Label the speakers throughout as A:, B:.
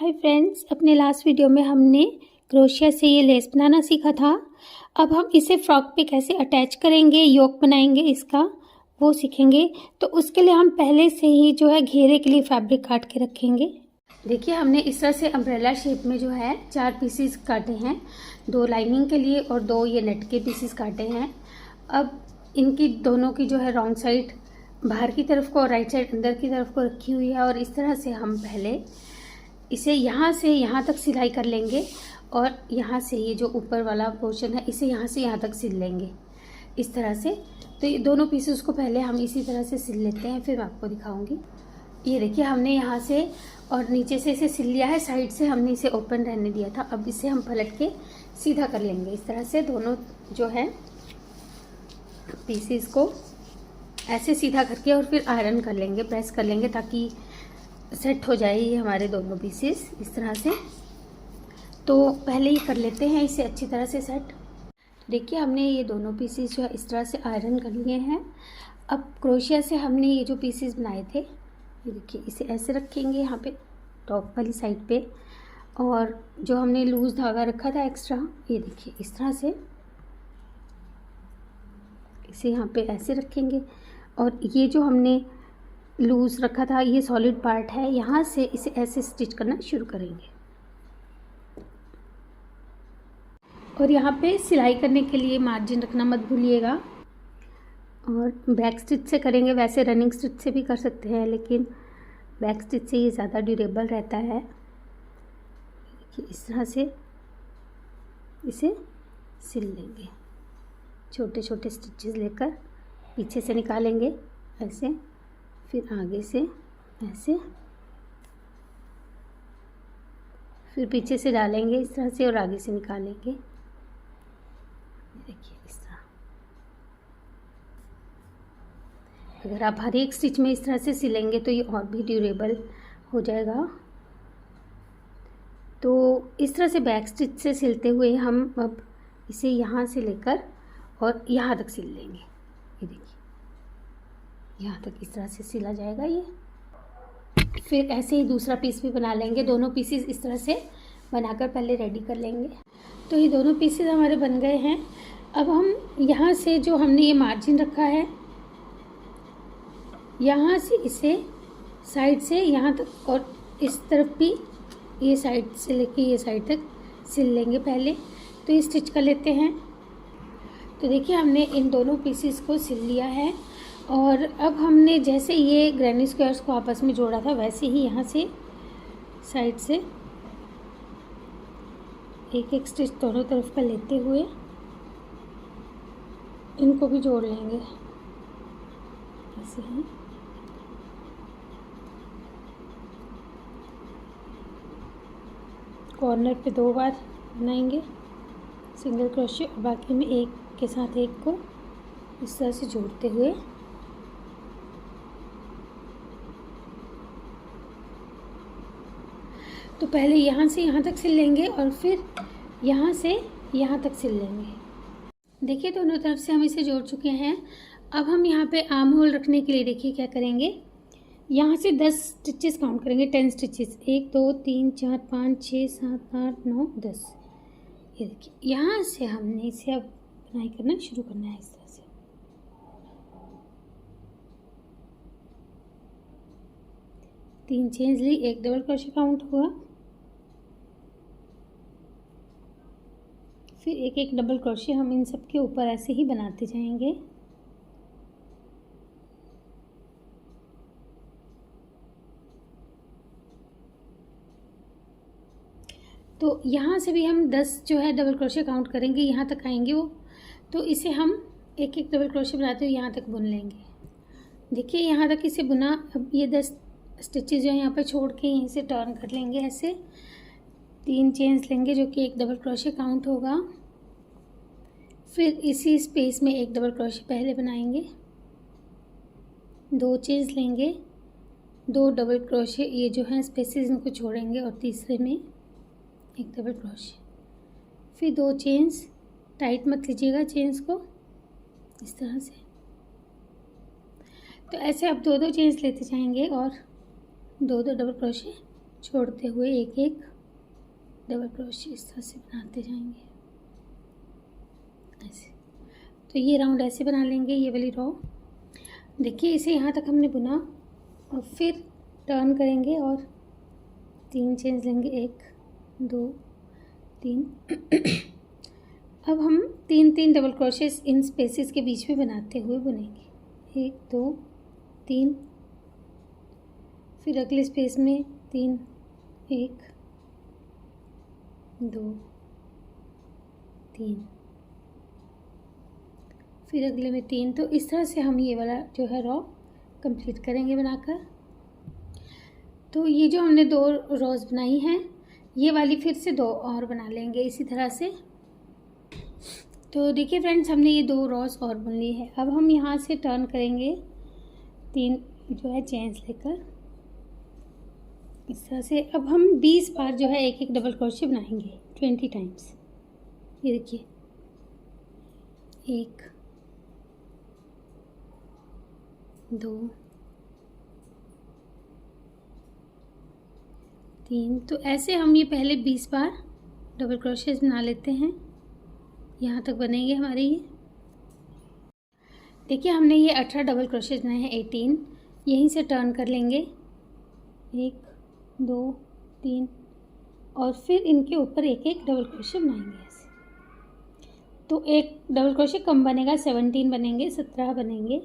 A: Hi friends, अपने last video में हमने क्रोशिया से ये लेस बनाना सीखा था। अब हम इसे फ्रॉक पे कैसे अटैच करेंगे, योक बनाएंगे इसका, वो सीखेंगे। तो उसके लिए हम पहले से ही जो है घेरे के लिए फैब्रिक काट के रखेंगे। देखिए, हमने इस तरह से अम्ब्रेला शेप में जो है 4 पीसेस काटे हैं, 2 लाइनिंग के लिए और 2 ये नेट के पीसेस काटे हैं। अब इनकी दोनों की जो है रॉन्ग साइड बाहर की तरफ को और राइट साइड अंदर की तरफ को रखी हुई है। और इस तरह से हम पहले इसे यहाँ से यहाँ तक सिलाई कर लेंगे और यहाँ से ये जो ऊपर वाला पोर्शन है इसे यहाँ से यहाँ तक सिल लेंगे इस तरह से। तो ये दोनों पीसेस को पहले हम इसी तरह से सिल लेते हैं, फिर मैं आपको दिखाऊंगी। ये देखिए, हमने यहाँ से और नीचे से इसे सिल लिया है, साइड से हमने इसे ओपन रहने दिया था। अब इसे हम पलट के सीधा कर लेंगे इस तरह से। दोनों जो है पीसेस को ऐसे सीधा करके और फिर आयरन कर लेंगे, प्रेस कर लेंगे ताकि सेट हो जाए ये हमारे दोनों पीसेस इस तरह से। तो पहले ही कर लेते हैं इसे अच्छी तरह से सेट। देखिए, हमने ये दोनों पीसेस जो है इस तरह से आयरन कर लिए हैं। अब क्रोशिया से हमने ये जो पीसेस बनाए थे, ये देखिए, इसे ऐसे रखेंगे यहाँ पे टॉप वाली साइड पे। और जो हमने लूज धागा रखा था एक्स्ट्रा, ये देखिए इस तरह से इसे यहाँ पे ऐसे रखेंगे। और ये जो हमने लूज रखा था, ये सॉलिड पार्ट है, यहाँ से इसे ऐसे स्टिच करना शुरू करेंगे। और यहाँ पे सिलाई करने के लिए मार्जिन रखना मत भूलिएगा। और बैक स्टिच से करेंगे, वैसे रनिंग स्टिच से भी कर सकते हैं, लेकिन बैक स्टिच से ये ज़्यादा ड्यूरेबल रहता है। इस तरह से इसे सिल लेंगे, छोटे छोटे स्टिचेस लेकर पीछे से निकालेंगे ऐसे, फिर आगे से ऐसे, फिर पीछे से डालेंगे इस तरह से और आगे से निकालेंगे। देखिए इस तरह। अगर आप हर एक स्टिच में इस तरह से सिलेंगे तो ये और भी ड्यूरेबल हो जाएगा। तो इस तरह से बैक स्टिच से सिलते हुए हम अब इसे यहाँ से लेकर और यहाँ तक सिल लेंगे। ये देखिए, यहाँ तक इस तरह से सिला जाएगा ये। फिर ऐसे ही दूसरा पीस भी बना लेंगे। दोनों पीसेस इस तरह से बनाकर पहले रेडी कर लेंगे। तो ये दोनों पीसेस हमारे बन गए हैं। अब हम यहाँ से जो हमने ये मार्जिन रखा है, यहाँ से इसे साइड से यहाँ तक और इस तरफ भी ये साइड से लेके ये साइड तक सिल लेंगे पहले। तो ये स्टिच कर लेते हैं। तो देखिए, हमने इन दोनों पीसेस को सिल लिया है। और अब हमने जैसे ये ग्रैनी स्क्वायर्स को आपस में जोड़ा था, वैसे ही यहाँ से साइड से एक एक स्टिच दोनों तरफ का लेते हुए इनको भी जोड़ लेंगे ऐसे ही। कॉर्नर पे 2 बार बनाएंगे सिंगल क्रोशे, और बाकी में एक के साथ एक को इस तरह से जोड़ते हुए तो पहले यहाँ से यहाँ तक सिल लेंगे और फिर यहाँ से यहाँ तक सिल लेंगे। देखिए, दोनों तरफ से हम इसे जोड़ चुके हैं। अब हम यहाँ पे आर्म होल रखने के लिए देखिए क्या करेंगे, यहाँ से 10 स्टिचेस काउंट करेंगे, 10 स्टिचेस, 1 2 3 4 5 6 7 8 9 10। ये देखिए, यहाँ से हमने इसे अब बुनाई करना शुरू करना है इस तरह से। तीन चेन्स ली, एक डबल क्रोशे काउंट हुआ, फिर एक एक डबल क्रोशे हम इन सब के ऊपर ऐसे ही बनाते जाएंगे। तो यहाँ से भी हम 10 जो है डबल क्रोशे काउंट करेंगे, यहाँ तक आएंगे वो। तो इसे हम एक एक डबल क्रोशे बनाते हुए यहाँ तक बुन लेंगे। देखिए, यहाँ तक इसे बुना। अब ये 10 स्टिचेस जो है यहाँ पे छोड़ के यहीं से टर्न कर लेंगे ऐसे। 3 चेन्स लेंगे जो कि एक डबल क्रोशे काउंट होगा। फिर इसी स्पेस में एक डबल क्रोशे पहले बनाएंगे, 2 चेन्स लेंगे, 2 डबल क्रोशे ये जो है स्पेसेस इनको छोड़ेंगे और तीसरे में एक डबल क्रोशे, फिर 2 चेन्स। टाइट मत लीजिएगा चेन्स को इस तरह से। तो ऐसे आप 2-2 चेन्स लेते जाएंगे और 2-2 डबल क्रोशे छोड़ते हुए एक एक डबल क्रोशे इस तरह से बनाते जाएंगे ऐसे। तो ये राउंड ऐसे बना लेंगे, ये वाली रो। देखिए इसे यहाँ तक हमने बुना और फिर टर्न करेंगे और 3 चेन्स लेंगे, 1 2 3। अब हम 3 डबल क्रोशेस इन स्पेसेस के बीच में बनाते हुए बुनेंगे, 1 2 3। फिर अगले स्पेस में 3, 1 2 3, फिर अगले में 3। तो इस तरह से हम ये वाला जो है रो कंप्लीट करेंगे बनाकर। तो ये जो हमने 2 रोज़ बनाई हैं, ये वाली फिर से 2 और बना लेंगे इसी तरह से। तो देखिए फ्रेंड्स, हमने ये 2 रोज़ और बुन ली है। अब हम यहाँ से टर्न करेंगे 3 जो है चेन्स लेकर इस तरह से। अब हम 20 बार जो है एक एक डबल क्रोशे बनाएंगे 20 टाइम्स। ये देखिए 1 2 3। तो ऐसे हम ये पहले 20 बार डबल क्रोशेस बना लेते हैं, यहाँ तक बनेंगे हमारे ये। देखिए हमने ये 18 डबल क्रोशेस बनाए हैं, 18। यहीं से टर्न कर लेंगे 1 2 3 और फिर इनके ऊपर एक एक डबल क्रोशे बनाएंगे ऐसे। तो एक डबल क्रोशे कम बनेगा, 17 बनेंगे, 17 बनेंगे।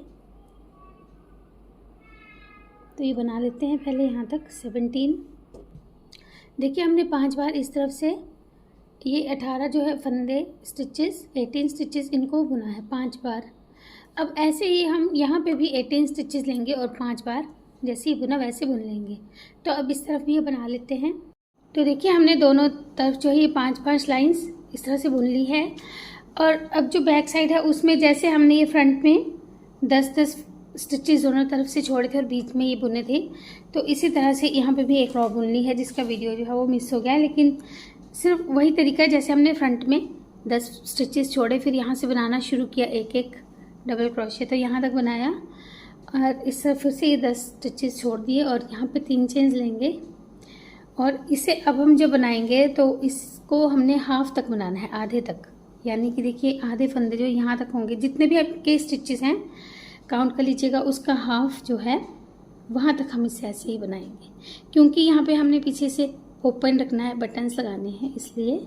A: तो ये बना लेते हैं पहले यहाँ तक 17। देखिए हमने 5 बार इस तरफ से ये 18 जो है फंदे स्टिचेस, 18 स्टिचेस इनको बुना है 5 बार। अब ऐसे ही हम यहाँ पे भी 18 स्टिचेस लेंगे और 5 बार जैसे ही बुना वैसे बुन लेंगे। तो अब इस तरफ भी ये बना लेते हैं। तो देखिए हमने दोनों तरफ जो है ये 5-5 लाइंस इस तरह से बुन ली है। और अब जो बैक साइड है उसमें जैसे हमने ये फ्रंट में 10-10 स्टिचेस दोनों तरफ से छोड़े थे और बीच में ये बुने थे, तो इसी तरह से यहाँ पे भी एक रो बुन ली है जिसका वीडियो जो है वो मिस हो गया है। लेकिन सिर्फ वही तरीका है जैसे हमने फ्रंट में 10 स्टिचेस छोड़े, फिर यहाँ से बनाना शुरू किया एक एक डबल क्रोशे। तो यहाँ तक बनाया और इस तरह फिर से ये 10 स्टिचेस छोड़ दिए और यहाँ पे 3 चेन्स लेंगे। और इसे अब हम जब बनाएंगे तो इसको हमने हाफ तक बनाना है, आधे तक। यानी कि देखिए आधे फंदे जो यहाँ तक होंगे, जितने भी आपके स्टिचेस हैं काउंट कर लीजिएगा, उसका हाफ जो है वहाँ तक हम इसे ऐसे ही बनाएंगे। क्योंकि यहाँ पे हमने पीछे से ओपन रखना है, बटन्स लगाने हैं, इसलिए।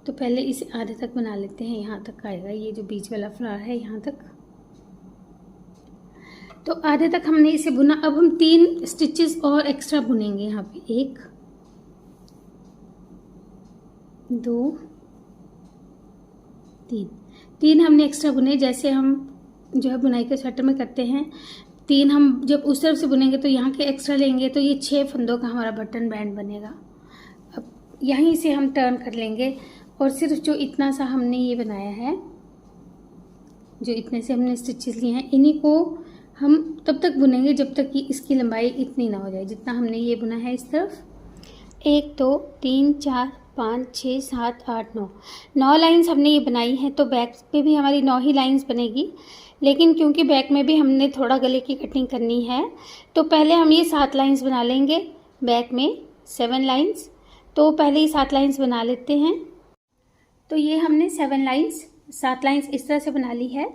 A: तो पहले इसे आधे तक बना लेते हैं, यहाँ तक आएगा ये जो बीच वाला फ्लावर है यहाँ तक। तो आधे तक हमने इसे बुना। अब हम 3 स्टिचेस और एक्स्ट्रा बुनेंगे यहाँ पे, 1 2 3 हमने एक्स्ट्रा बुने। जैसे हम जो है बुनाई के स्वेटर में करते हैं, 3 हम जब उस तरफ से बुनेंगे तो यहाँ के एक्स्ट्रा लेंगे तो ये 6 फंदों का हमारा बटन बैंड बनेगा। अब यहीं से हम टर्न कर लेंगे और सिर्फ जो इतना सा हमने ये बनाया है, जो इतने से हमने स्टिचेस लिए हैं, इन्हीं को हम तब तक बुनेंगे जब तक कि इसकी लंबाई इतनी ना हो जाए जितना हमने ये बुना है इस तरफ। 1 2 3 4 5 6 7 8 9 लाइंस हमने ये बनाई हैं। तो बैक पे भी हमारी 9 ही लाइंस बनेगी, लेकिन क्योंकि बैक में भी हमने थोड़ा गले की कटिंग करनी है तो पहले हम ये 7 लाइंस बना लेंगे। बैक में 7 लाइंस, तो पहले ही 7 लाइंस बना लेते हैं। तो ये हमने 7 लाइंस इस तरह से बना ली है।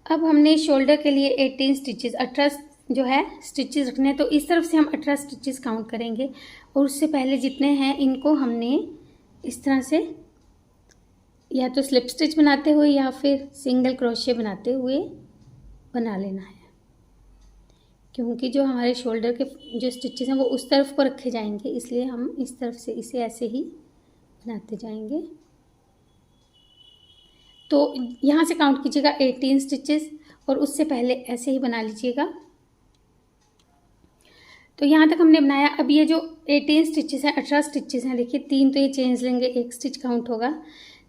A: अब हमने शोल्डर के लिए 18 स्टिचेस 18 जो है स्टिचेस रखने हैं। तो इस तरफ से हम 18 स्टिचेस काउंट करेंगे और उससे पहले जितने हैं इनको हमने इस तरह से या तो स्लिप स्टिच बनाते हुए या फिर सिंगल क्रोशे बनाते हुए बना लेना है। क्योंकि जो हमारे शोल्डर के जो स्टिचेस हैं वो उस तरफ को रखे जाएंगे, इसलिए हम इस तरफ से इसे ऐसे ही बनाते जाएंगे। तो यहाँ से काउंट कीजिएगा 18 स्टिचेस और उससे पहले ऐसे ही बना लीजिएगा। तो यहाँ तक हमने बनाया। अब ये जो 18 स्टिचेस हैं, 18 स्टिचेस हैं, देखिए 3 तो ये चेंज लेंगे, 1 स्टिच काउंट होगा,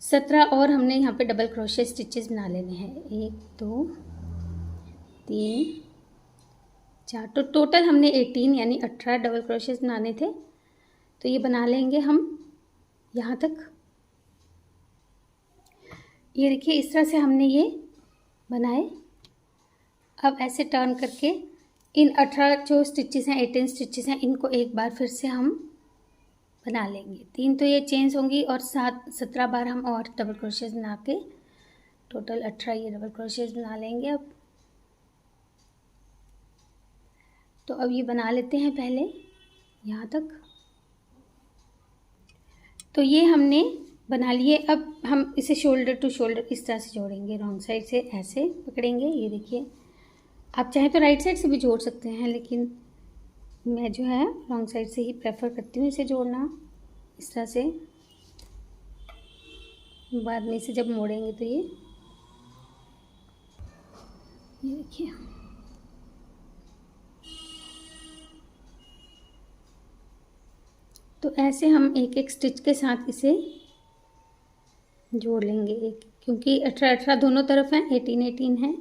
A: 17 और हमने यहाँ पे डबल क्रोशे स्टिचेस बना लेने हैं, 1 2 3 4। तो टोटल हमने 18 यानी 18 डबल क्रोशेस बनाने थे। तो ये बना लेंगे हम यहाँ तक। ये देखिए इस तरह से हमने ये बनाए। अब ऐसे टर्न करके इन 18 जो स्टिचेस हैं, 18 स्टिचेस हैं, इनको एक बार फिर से हम बना लेंगे। 3 तो ये चेंज होंगी और 17 बार हम और डबल क्रोशेज बना के टोटल 18 ये डबल क्रोशेज बना लेंगे। अब तो अब ये बना लेते हैं पहले यहाँ तक। तो ये हमने बना लिए। अब हम इसे शोल्डर टू शोल्डर इस तरह से जोड़ेंगे। रॉन्ग साइड से ऐसे पकड़ेंगे, ये देखिए। आप चाहें तो राइट साइड से भी जोड़ सकते हैं, लेकिन मैं जो है रॉन्ग साइड से ही प्रेफर करती हूँ इसे जोड़ना। इस तरह से बाद में इसे जब मोड़ेंगे तो ये देखिए। तो ऐसे हम एक एक स्टिच के साथ इसे जोड़ लेंगे एक, क्योंकि 18 दोनों तरफ हैं, 18 है।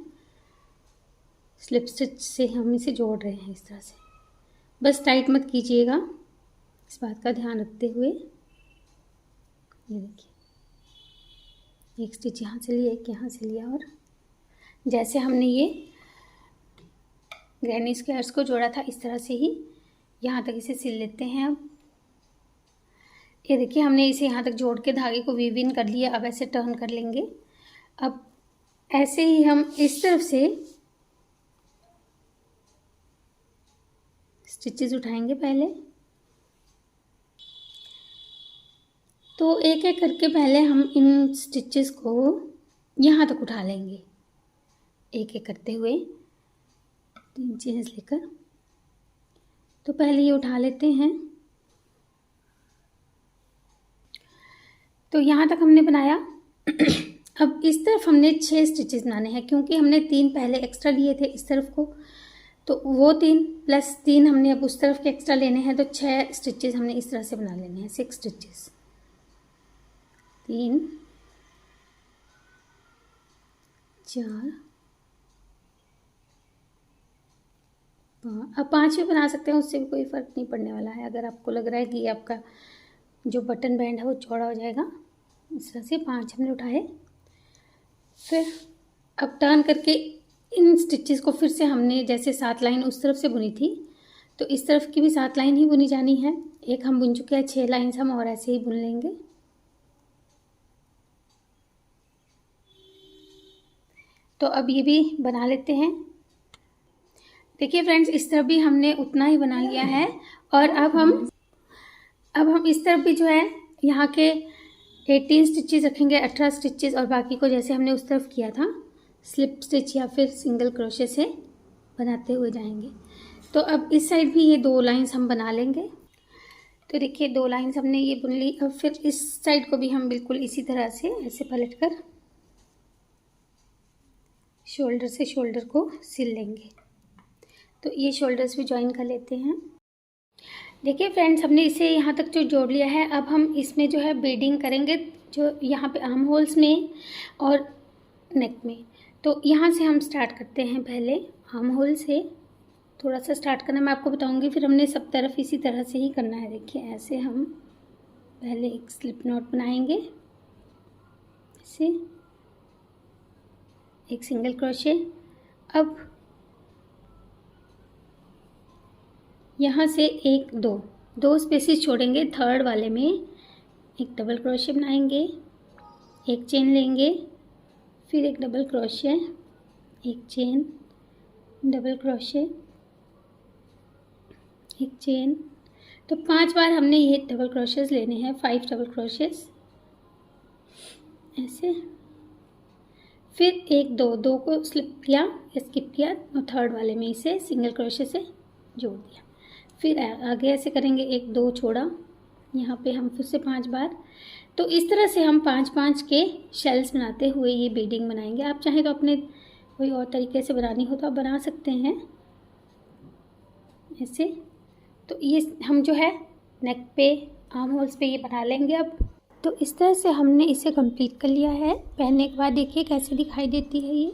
A: स्लिप स्टिच से हम इसे जोड़ रहे हैं इस तरह से। बस टाइट मत कीजिएगा, इस बात का ध्यान रखते हुए। ये देखिए, एक स्टिच यहाँ से लिया, एक यहाँ से लिया, और जैसे हमने ये ग्रैनी स्क्वायर्स को जोड़ा था इस तरह से ही यहाँ तक इसे सिल लेते हैं। अब ये देखिए, हमने इसे यहाँ तक जोड़ के धागे को वीव इन कर लिया। अब ऐसे टर्न कर लेंगे। अब ऐसे ही हम इस तरफ से स्टिचेस उठाएंगे पहले। तो एक एक करके पहले हम इन स्टिचेस को यहाँ तक उठा लेंगे, एक एक करते हुए 3 चेन्स लेकर। तो पहले ये उठा लेते हैं। तो यहाँ तक हमने बनाया। अब इस तरफ हमने 6 स्टिचेस बनाने हैं, क्योंकि हमने 3 पहले एक्स्ट्रा लिए थे इस तरफ को, तो वो 3 प्लस 3 हमने अब उस तरफ के एक्स्ट्रा लेने हैं। तो 6 स्टिचेस हमने इस तरह से बना लेने हैं, 6 स्टिचेस। 3 4 5। अब 5 भी बना सकते हैं, उससे भी कोई फ़र्क नहीं पड़ने वाला है। अगर आपको लग रहा है कि आपका जो बटन बैंड है वो चौड़ा हो जाएगा, इस तरह से 5 हमने उठाए। फिर अब टर्न करके इन स्टिचेस को फिर से हमने जैसे 7 लाइन उस तरफ से बुनी थी, तो इस तरफ की भी 7 लाइन ही बुनी जानी है। एक हम बुन चुके हैं, 6 लाइन्स हम और ऐसे ही बुन लेंगे। तो अब ये भी बना लेते हैं। देखिए फ्रेंड्स, इस तरफ भी हमने उतना ही बना लिया है। और अब हम इस तरफ भी जो है यहाँ के 18 स्टिचेस रखेंगे, 18 स्टिचेस, और बाकी को जैसे हमने उस तरफ किया था स्लिप स्टिच या फिर सिंगल क्रोशे से बनाते हुए जाएंगे। तो अब इस साइड भी ये 2 लाइन्स हम बना लेंगे। तो देखिए 2 लाइन्स हमने ये बुन ली। अब फिर इस साइड को भी हम बिल्कुल इसी तरह से ऐसे पलटकर शोल्डर से शोल्डर को सिल लेंगे। तो ये शोल्डर्स भी ज्वाइन कर लेते हैं। देखिए फ्रेंड्स, हमने इसे यहाँ तक जो जोड़ लिया है। अब हम इसमें जो है बीडिंग करेंगे, जो यहाँ पे आर्म होल्स में और नेक में। तो यहाँ से हम स्टार्ट करते हैं। पहले आर्म होल से थोड़ा सा स्टार्ट करना मैं आपको बताऊंगी, फिर हमने सब तरफ इसी तरह से ही करना है। देखिए ऐसे हम पहले एक स्लिप नॉट बनाएंगे, ऐसे एक सिंगल क्रोशे। अब यहाँ से 1 2 स्पेसेस छोड़ेंगे। थर्ड वाले में एक डबल क्रोशे बनाएंगे, एक चेन लेंगे, फिर एक डबल क्रोशे, एक चेन, डबल क्रोशे, एक चेन। तो 5 बार हमने ये डबल क्रोशेस लेने हैं, 5 डबल क्रोशेस ऐसे। फिर 1 2 को स्लिप किया या स्किप किया और थर्ड वाले में इसे सिंगल क्रोशे से जोड़ दिया। फिर आगे ऐसे करेंगे, 1 2 छोड़ा, यहाँ पे हम फिर से 5 बार। तो इस तरह से हम 5-5 के शेल्स बनाते हुए ये बीडिंग बनाएंगे। आप चाहें तो अपने कोई और तरीके से बनानी हो तो आप बना सकते हैं ऐसे। तो ये हम जो है नेक पे, आर्म होल्स पे ये बना लेंगे। अब तो इस तरह से हमने इसे कंप्लीट कर लिया है। पहनने के बाद देखिए कैसे दिखाई देती है ये।